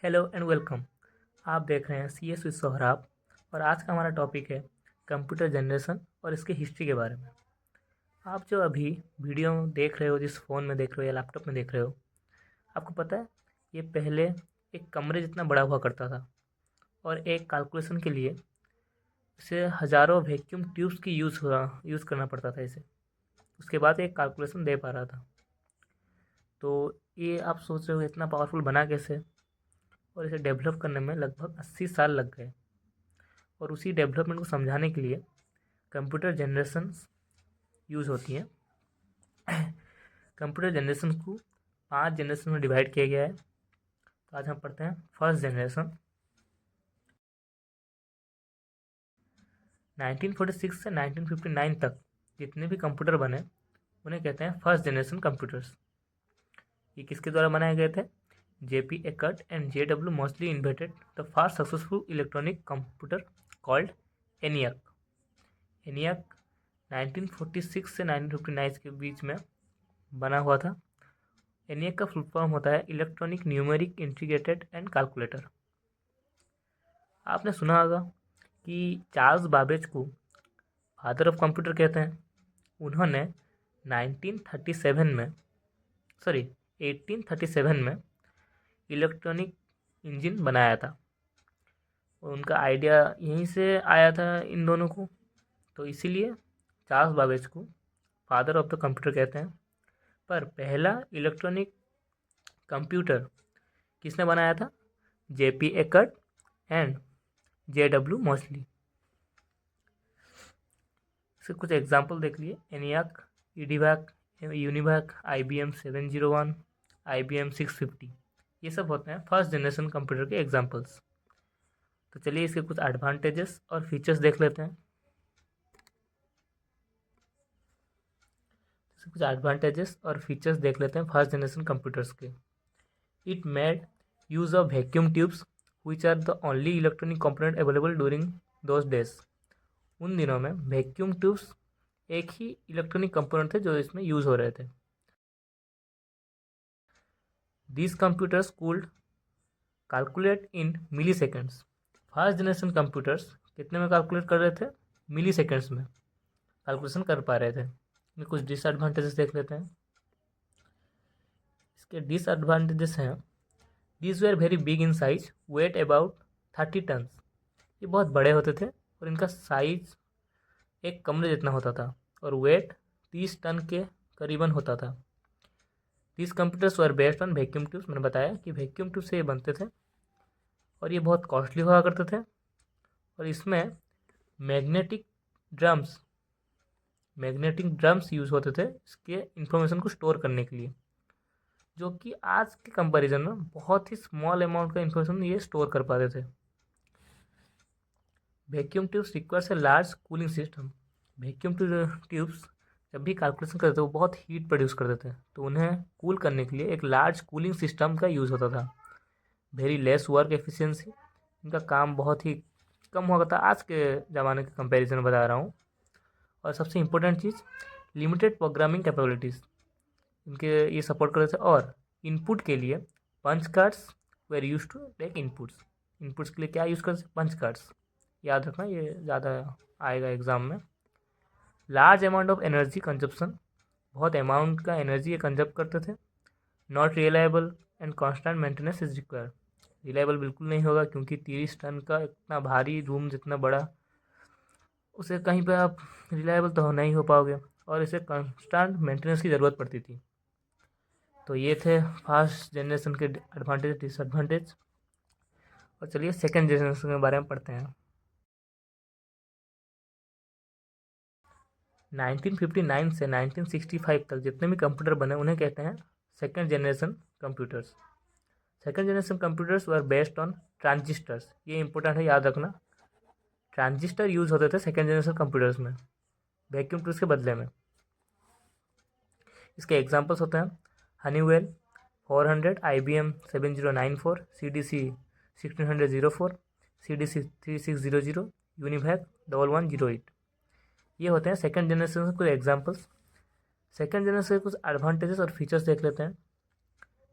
Hello and welcome. आप देख रहे हैं सी एस विद सोहराब और आज का हमारा टॉपिक है कंप्यूटर जनरेशन और इसकी हिस्ट्री के बारे में। आप जो अभी वीडियो देख रहे हो, जिस फ़ोन में देख रहे हो या लैपटॉप में देख रहे हो, आपको पता है ये पहले एक कमरे जितना बड़ा हुआ करता था और एक कैलकुलेशन के लिए इसे हज़ारों वैक्यूम ट्यूब्स की यूज़ करना पड़ता था इसे। उसके बाद एक कैलकुलेशन दे पा रहा था। तो ये आप सोच रहे हो इतना पावरफुल बना कैसे, और इसे डेवलप करने में लगभग 80 साल लग गए। और उसी डेवलपमेंट को समझाने के लिए कंप्यूटर जनरेशन यूज़ होती हैं। कंप्यूटर जनरेशन को 5 जनरेशन में डिवाइड किया गया है। तो आज हम पढ़ते हैं फर्स्ट जनरेशन। 1946 से 1959 तक जितने भी कंप्यूटर बने उन्हें कहते हैं फर्स्ट जनरेशन कंप्यूटर्स। ये किसके द्वारा बनाए गए थे? JP Eckert and JW Moseley invented the first successful electronic computer called ENIAC. ENIAC 1946 से 1959 के बीच में बना हुआ था। ENIAC का फुल फॉर्म होता है electronic numeric integrated and calculator. आपने सुना होगा कि चार्ल्स बाबेज को फादर ऑफ कंप्यूटर कहते हैं। उन्होंने 1837 में इलेक्ट्रॉनिक इंजन बनाया था और उनका आइडिया यहीं से आया था इन दोनों को। तो इसीलिए चार्ल्स बाबेज को फादर ऑफ द कंप्यूटर कहते हैं। पर पहला इलेक्ट्रॉनिक कंप्यूटर किसने बनाया था? JP Eckert and JW mostly. इसके कुछ एग्जाम्पल देख लिए। ENIAC, EDIVAC, UNIVAC, IBM 701, IBM 650, ये सब होते हैं फर्स्ट जनरेशन कंप्यूटर के एग्जाम्पल्स। तो चलिए इसके कुछ एडवांटेजेस और फीचर्स देख लेते हैं। कुछ एडवांटेजेस और फीचर्स देख लेते हैं फर्स्ट जनरेशन कंप्यूटर्स के। It made use of vacuum tubes which are the only electronic component available during those days. उन दिनों में वैक्यूम ट्यूब्स एक ही इलेक्ट्रॉनिक कंपोनेंट थे जो इसमें यूज़ हो रहे थे। These computers could calculate in milliseconds. First generation computers कितने में कैलकुलेट कर रहे थे? मिली सेकेंड्स में कैलकुलेशन कर पा रहे थे। इनमें कुछ डिसएडवांटेजेस देख लेते हैं। इसके डिसएडवांटेजेस हैं, these were very big in size, weight about 30 tons. ये बहुत बड़े होते थे और इनका साइज एक कमरे जितना होता था और वेट 30 टन के करीबन होता था। These computers were based on vacuum tubes. मैंने बताया कि वैक्यूम ट्यूब से ये बनते थे और ये बहुत कॉस्टली हुआ करते थे। और इसमें मैग्नेटिक ड्रम्स यूज़ होते थे इसके इंफॉर्मेशन को स्टोर करने के लिए, जो कि आज के कंपैरिजन में बहुत ही स्मॉल अमाउंट का इंफॉर्मेशन ये स्टोर कर पाते थे। Vacuum tubes requires a large cooling system. Vacuum tubes जब भी कैलकुलेशन करते थे वो बहुत हीट प्रोड्यूस करते थे, तो उन्हें कूल करने के लिए एक लार्ज कूलिंग सिस्टम का यूज़ होता था। वेरी लेस वर्क एफिशिएंसी, इनका काम बहुत ही कम हुआ करता, आज के ज़माने के कंपैरिजन में बता रहा हूँ। और सबसे इम्पोर्टेंट चीज़, लिमिटेड प्रोग्रामिंग कैपेबिलिटीज़ इनके ये सपोर्ट करते थे। और इनपुट के लिए punch cards were use to take inputs के लिए क्या यूज़ करते? Punch cards. याद रखना, ये ज़्यादा आएगा एग्ज़ाम में। Large amount of energy consumption, बहुत अमाउंट का एनर्जी ये कंजप्ट करते थे। Not reliable and constant maintenance is required. Reliable बिल्कुल नहीं होगा क्योंकि 30 टन का इतना भारी रूम जितना बड़ा, उसे कहीं पर आप रिलायबल तो नहीं हो पाओगे और इसे कॉन्स्टेंट मेंटेनेंस की ज़रूरत पड़ती थी। तो ये थे फर्स्ट जनरेशन के एडवांटेज डिसएडवांटेज। और चलिए सेकेंड जनरेशन के बारे में पढ़ते हैं। 1959 से 1965 तक जितने भी कंप्यूटर बने उन्हें कहते हैं second generation computers. Second generation computers were based on transistors. ये इंपॉर्टेंट है, याद रखना। ट्रांजिस्टर यूज़ होते थे सेकेंड जनरेशन कंप्यूटर्स में वैक्यूम ट्यूब्स के बदले में। इसके एग्जांपल्स होते हैं Honeywell 400, IBM 7094, CDC 1604, CDC 3600, UNIVAC 1108। ये होते हैं सेकेंड जनरेशन के कुछ एग्जांपल्स। सेकेंड जनरेशन के कुछ एडवांटेजेस और फीचर्स देख लेते हैं।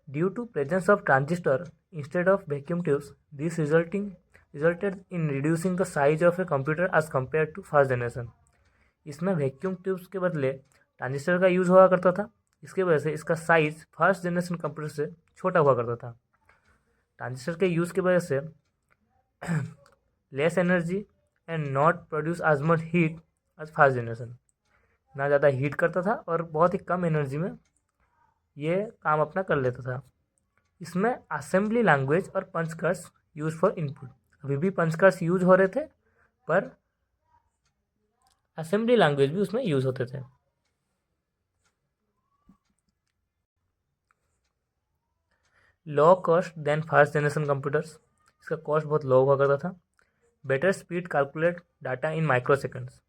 Due to presence of transistor Instead of vacuum tubes, this resulted in reducing the size of a computer as compared to first generation. इसमें वैक्यूम ट्यूब्स के बदले ट्रांजिस्टर का यूज़ हुआ करता था। इसकी वजह से इसका साइज फर्स्ट जनरेशन कंप्यूटर से छोटा हुआ करता था। ट्रांजिस्टर के यूज़ की वजह से less energy and not produce as much heat as first generation, ना ज़्यादा हीट करता था और बहुत ही कम एनर्जी में ये काम अपना कर लेता था। इसमें असेंबली लैंग्वेज और punch cards use for input, अभी भी पंच कार्ड्स यूज हो रहे थे पर असेंबली लैंग्वेज भी उसमें यूज होते थे। Low cost then first generation computers, इसका कॉस्ट बहुत लो हुआ करता था। Better speed calculate data in microseconds,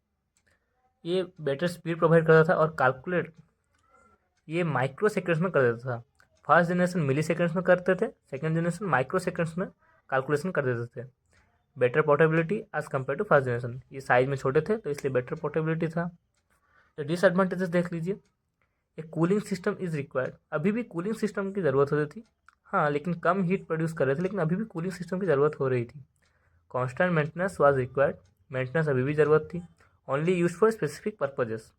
ये बेटर स्पीड प्रोवाइड करता था और कैलकुलेट ये माइक्रो सेकेंड्स में कर देता था। फर्स्ट जनरेशन मिली सेकेंड्स में करते थे, सेकेंड जनरेशन माइक्रो सेकेंड्स में कैलकुलेशन कर देते थे। Better portability as compare to first generation, ये साइज में छोटे थे तो इसलिए बेटर पोर्टेबिलिटी था। तो डिसएडवांटेजेस देख लीजिए। एक कूलिंग सिस्टम इज़ रिक्वायर्ड, अभी भी कूलिंग सिस्टम की ज़रूरत होती थी, हाँ, लेकिन कम हीट प्रोड्यूस कर रहे थे, लेकिन अभी भी कूलिंग सिस्टम की ज़रूरत हो रही थी। Constant maintenance was required, maintenance अभी भी ज़रूरत थी। Only use for specific purposes,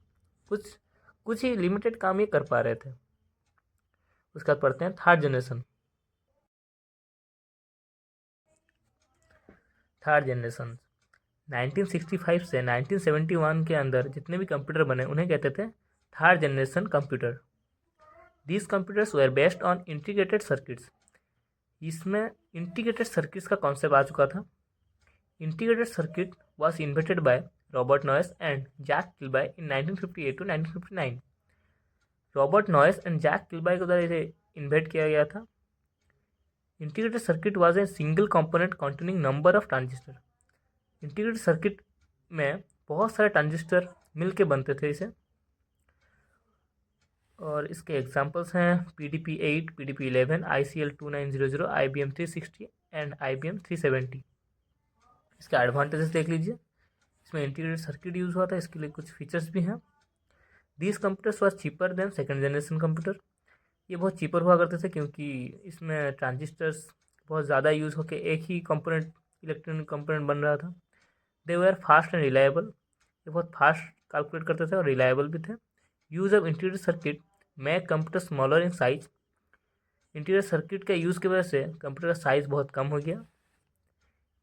कुछ ही लिमिटेड काम ये कर पा रहे थे। उसके बाद पढ़ते हैं थर्ड जनरेशन। थर्ड जनरेशन 1965 से 1971 के अंदर जितने भी कंप्यूटर बने उन्हें कहते थे third generation computer. These computers were based on integrated circuits, इसमें इंटीग्रेटेड सर्किट्स का कॉन्सेप्ट आ चुका था। Integrated circuit was invented by Robert Noyce and Jack Kilby in 1958 to 1959। Robert Noyce and Jack Kilby के द्वारा इसे इन्वेंट किया गया था। Integrated circuit was a single component containing number of transistor, integrated circuit में बहुत सारे ट्रांजिस्टर मिल के बनते थे इसे, और इसके एग्जांपल्स हैं PDP-8, PDP-11, ICL-2900, IBM 360 and IBM 370। इसके एडवांटेजेस देख लीजिए। इसमें इंटीग्रेटेड सर्किट यूज़ हुआ था, इसके लिए कुछ फीचर्स भी हैं। These computers was cheaper than second generation computer, ये बहुत चीपर हुआ करते थे क्योंकि इसमें ट्रांजिस्टर्स बहुत ज़्यादा यूज़ होकर एक ही कंपोनेंट इलेक्ट्रॉनिक कंपोनेंट बन रहा था। दे वर फास्ट एंड रिलायबल, ये बहुत फास्ट कैलकुलेट करते थे और रिलायबल भी थे। Use of integrated circuit make computer smaller in size, integrated circuit के यूज़ की वजह से कंप्यूटर का साइज़ बहुत कम हो गया।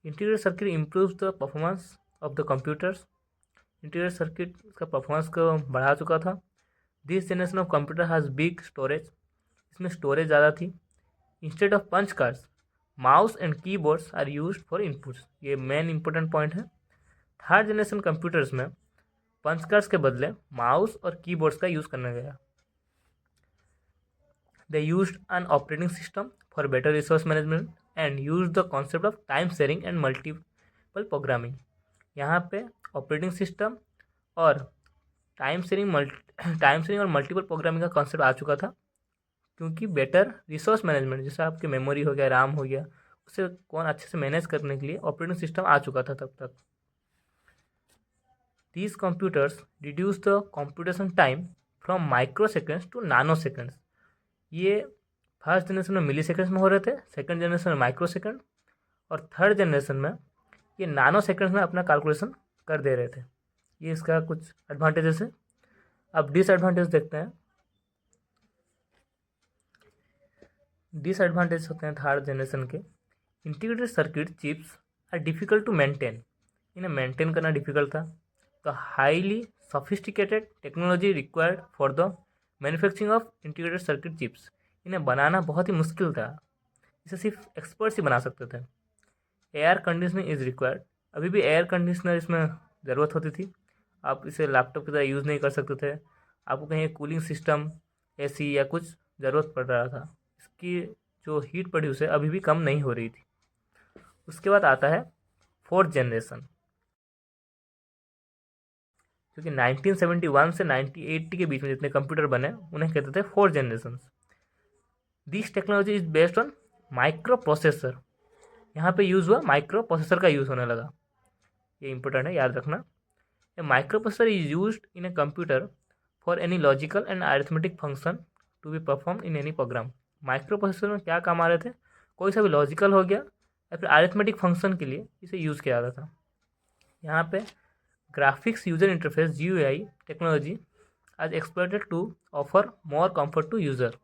Integrated circuit improve the performance of the computers, integrated circuit का परफॉर्मेंस को बढ़ा चुका था। This generation of computer has big storage, इसमें स्टोरेज ज़्यादा थी। Instead of punch cards mouse and keyboards are used for inputs, ये मेन इंपॉर्टेंट पॉइंट है। थर्ड जनरेशन कंप्यूटर्स में पंच कार्ड्स के बदले माउस और कीबोर्ड्स का यूज़ करना गया। They used an operating system for better resource management and use the concept of time sharing and multiple programming, यहाँ पे ऑपरेटिंग सिस्टम और टाइम शेयरिंग और मल्टीपल प्रोग्रामिंग का कॉन्सेप्ट आ चुका था, क्योंकि बेटर रिसोर्स मैनेजमेंट, जैसे आपकी मेमोरी हो गया, RAM हो गया, उसे कौन अच्छे से मैनेज करने के लिए ऑपरेटिंग सिस्टम आ चुका था तब तक। These computers reduce the computation time from microseconds to nanoseconds, ये फर्स्ट जनरेशन में मिली सेकेंड्स में हो रहे थे, सेकंड जनरेशन में माइक्रो सेकेंड, और थर्ड जनरेशन में ये नानो सेकेंड्स में अपना कैलकुलेशन कर दे रहे थे। ये इसका कुछ एडवांटेजेस है। अब डिसएडवांटेज देखते हैं। डिसएडवांटेज होते हैं थर्ड जनरेशन के। Integrated circuit chips are difficult to maintain, इन्हें मेंटेन करना डिफ़िकल्ट था। The highly sophisticated technology required for the manufacturing of integrated circuit chips, इन्हें बनाना बहुत ही मुश्किल था, इसे सिर्फ एक्सपर्ट्स ही बना सकते थे। एयर कंडीशनिंग इज़ रिक्वायर्ड, अभी भी एयर कंडीशनर इसमें ज़रूरत होती थी, आप इसे लैपटॉप की तरह यूज़ नहीं कर सकते थे, आपको कहीं कूलिंग सिस्टम AC या कुछ ज़रूरत पड़ रहा था। इसकी जो हीट प्रोड्यूस है अभी भी कम नहीं हो रही थी। उसके बाद आता है फोर्थ जनरेशन, क्योंकि 1971 से 1980 के बीच में जितने कंप्यूटर बने उन्हें कहते थे fourth generation. This technology is based on micro processor, यहाँ पे यूज़ हुआ माइक्रो प्रोसेसर का यूज़ होने लगा, ये इंपॉर्टेंट है, याद रखना। A microprocessor is used in a computer for any logical and arithmetic function to be perform in any program. Microprocessor में क्या काम आ रहे थे, कोई सा भी लॉजिकल हो गया या फिर अरिथमेटिक फंक्शन के लिए इसे यूज़ किया जाता था। यहाँ पे graphics user interface GUI technology आज exploited to offer more comfort to user.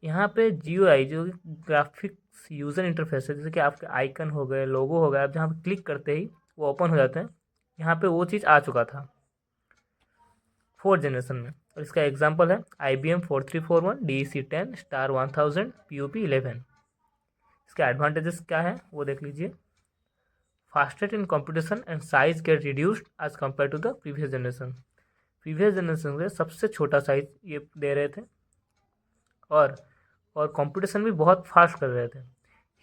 यहाँ पे GUI जो ग्राफिक्स यूज़र इंटरफेस है, जैसे कि आपके आइकन हो गए, लोगो हो गया, आप जहाँ पे क्लिक करते ही वो ओपन हो जाते हैं, यहाँ पे वो चीज़ आ चुका था 4th जनरेशन में। और इसका एग्जांपल है IBM 4341 DEC10 स्टार 1000 PUP11। इसके एडवांटेजेस क्या है वो देख लीजिए। Fastest in computation and size get reduced as compare to the previous generation. Previous generation से सबसे छोटा साइज ये दे रहे थे और कंप्यूटेशन भी बहुत फास्ट कर रहे थे।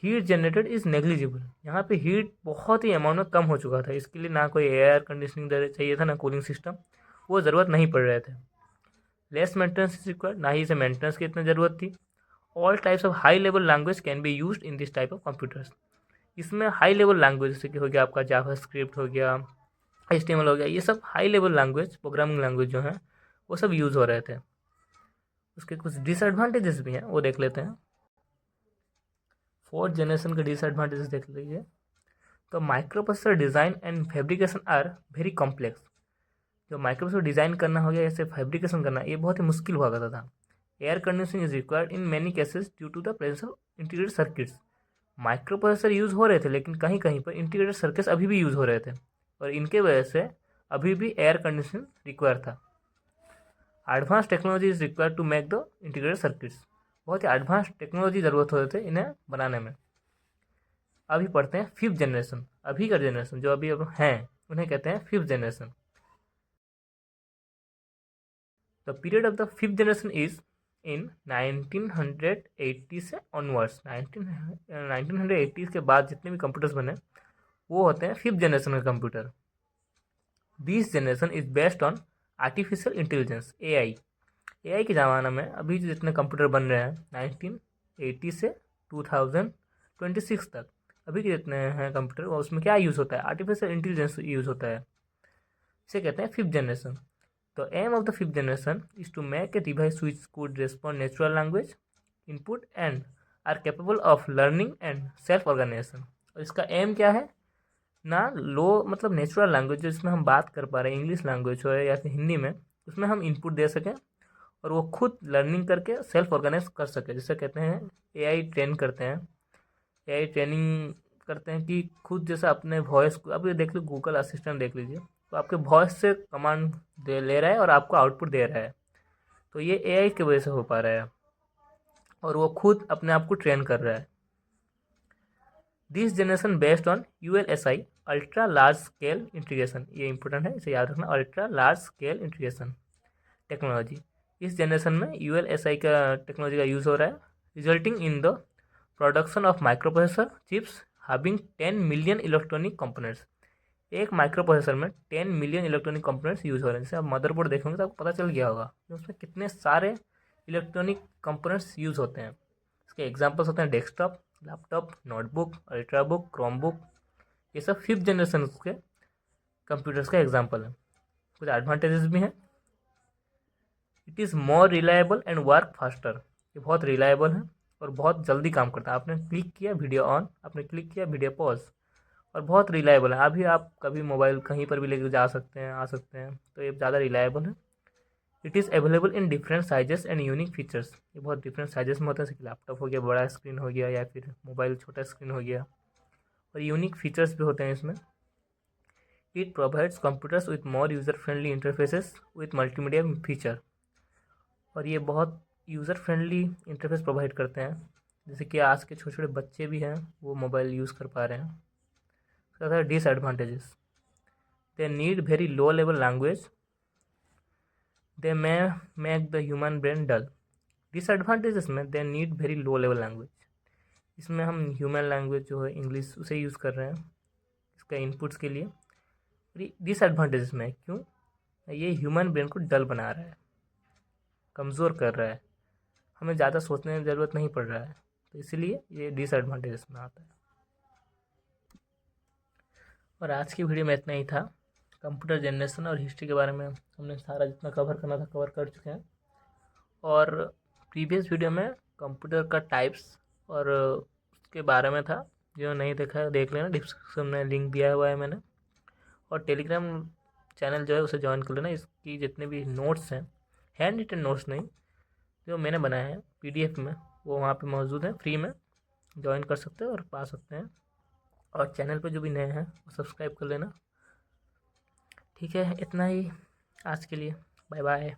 Heat generated is negligible. यहाँ पे हीट बहुत ही अमाउंट में कम हो चुका था, इसके लिए ना कोई एयर कंडीशनिंग चाहिए था, ना कूलिंग सिस्टम, वो ज़रूरत नहीं पड़ रहे थे। लेस मेंटेनेंस इज रिक्वायर्ड, ना ही इसे मेंटेनेंस की इतनी ज़रूरत थी। All types of high level language can be used in this type of computers. इसमें हाई लेवल लैंग्वेज जैसे कि हो गया आपका जावास्क्रिप्ट हो गया, HTML हो गया, ये सब high level language, programming language जो है वो सब यूज़ हो रहे थे। उसके कुछ डिसएडवांटेजेस भी हैं, वो देख लेते हैं। 4th जनरेशन के डिसएडवांटेजेस देख लीजिए। तो microprocessor design and fabrication are very complex. जो माइक्रोप्रोसेसर डिज़ाइन करना हो गया, ऐसे फैब्रिकेशन करना, ये बहुत ही मुश्किल हुआ करता था। Air conditioning is required in many cases due to the presence of integrated circuits. Microprocessor use हो रहे थे, लेकिन कहीं कहीं पर इंटीग्रेटेड सर्किट्स अभी भी यूज़ हो रहे थे और इनके वजह से अभी भी एयर कंडीशनिंग रिक्वायर था। Advance technology is required to make the integrated circuits. बहुत ही एडवांस टेक्नोलॉजी ज़रूरत होते थे इन्हें बनाने में। अभी पढ़ते हैं 5th जनरेशन। अभी का जनरेशन जो अभी अब हैं उन्हें कहते हैं 5th generation. The period of the 5th generation is in 1980 से ऑनवर्ड्स। 1980 के बाद जितने भी कंप्यूटर्स बने वो होते हैं 5th जनरेशन के computer. This generation is based on artificial intelligence AI के ज़माना में अभी जितने कंप्यूटर बन रहे हैं 1980 से 2026 तक अभी के जितने हैं कंप्यूटर, उसमें क्या यूज़ होता है? आर्टिफिशियल इंटेलिजेंस यूज़ होता है। इसे कहते हैं 5th generation. The aim of the 5th generation is to make a device which could respond natural language input and are capable of learning and self-organization। और इसका एम क्या है? ना लो मतलब नेचुरल लैंग्वेज जिसमें हम बात कर पा रहे हैं, इंग्लिश लैंग्वेज हो या फिर हिंदी में, उसमें हम इनपुट दे सकें और वो खुद लर्निंग करके सेल्फ ऑर्गेनाइज कर सके। जिसे कहते हैं AI ट्रेन करते हैं, AI ट्रेनिंग करते हैं कि खुद जैसे अपने वॉइस को, अब ये देख लो गूगल असिस्टेंट देख लीजिए, तो आपके वॉइस से कमांड दे ले रहा है और आपको आउटपुट दे रहा है। तो ये AI की वजह से हो पा रहा है और वो खुद अपने आप को ट्रेन कर रहा है। This generation based on ULSI ultra large scale integration. ये इंपॉर्टेंट है, इसे याद रखना, ultra large scale integration technology. इस जनरेशन में ULSI का टेक्नोलॉजी का यूज़ हो रहा है, resulting in the production of microprocessor chips having 10 million electronic components. एक माइक्रो प्रोसेसर में 10 मिलियन इलेक्ट्रॉनिक कंपोनेंट्स यूज़ हो रहे हैं। जैसे आप मदरबोर्ड देखेंगे तो आपको पता चल गया होगा कि उसमें कितने सारे इलेक्ट्रॉनिक कंपोनेंट्स यूज़ होते हैं। इसके एग्जांपल्स होते हैं desktop, laptop, notebook, ultrabook, Chromebook. ये सब 5th जनरेशन के कंप्यूटर्स का एग्जाम्पल है। कुछ एडवांटेजेस भी हैं। It is more reliable and work faster. ये बहुत रिलायबल है और बहुत जल्दी काम करता है। आपने क्लिक किया वीडियो ऑन, आपने क्लिक किया वीडियो पॉज, और बहुत रिलायबल है। अभी आप कभी मोबाइल कहीं पर भी लेकर जा सकते हैं, आ सकते हैं, तो ये ज़्यादा रिलायबल है। It is available in different sizes and unique features. ये बहुत डिफरेंट साइजेस में होता है, जैसे लैपटॉप हो गया, बड़ा स्क्रीन हो गया, या फिर मोबाइल छोटा स्क्रीन हो गया, और यूनिक फीचर्स भी होते हैं इसमें। It provides computers with more user friendly interfaces with multimedia feature. और ये बहुत यूज़र फ्रेंडली इंटरफेस प्रोवाइड करते हैं, जैसे कि आज के छोटे छोटे बच्चे भी हैं वो मोबाइल यूज़ कर पा रहे हैं। तथा disadvantages, they need very low level language, they may make the human brain dull. Disadvantages में they need very low level language, इसमें हम ह्यूमन लैंग्वेज जो है इंग्लिश उसे यूज़ कर रहे हैं इसका इनपुट्स के लिए। डिसएडवांटेजेस में क्यों? ये ह्यूमन ब्रेन को डल बना रहा है, कमज़ोर कर रहा है, हमें ज़्यादा सोचने की ज़रूरत नहीं पड़ रहा है, तो इसीलिए ये डिसएडवांटेजेस में आता है। और आज की वीडियो में इतना ही था। कंप्यूटर जनरेशन और हिस्ट्री के बारे में हमने सारा जितना कवर करना था कवर कर चुके हैं। और प्रीवियस वीडियो में कंप्यूटर का टाइप्स और उसके बारे में था। जो नहीं देखा है देख लेना, डिस्क्रिप्शन में लिंक दिया हुआ है मैंने। और टेलीग्राम चैनल जो है उसे ज्वाइन कर लेना। इसकी जितने भी नोट्स हैं, हैंड रिटन नोट्स नहीं, जो मैंने बनाए हैं PDF में, वो वहाँ पे मौजूद है। फ्री में ज्वाइन कर सकते हैं और पा सकते हैं। और चैनल पे जो भी नए हैं वो सब्सक्राइब कर लेना। ठीक है, इतना ही आज के लिए। Bye bye.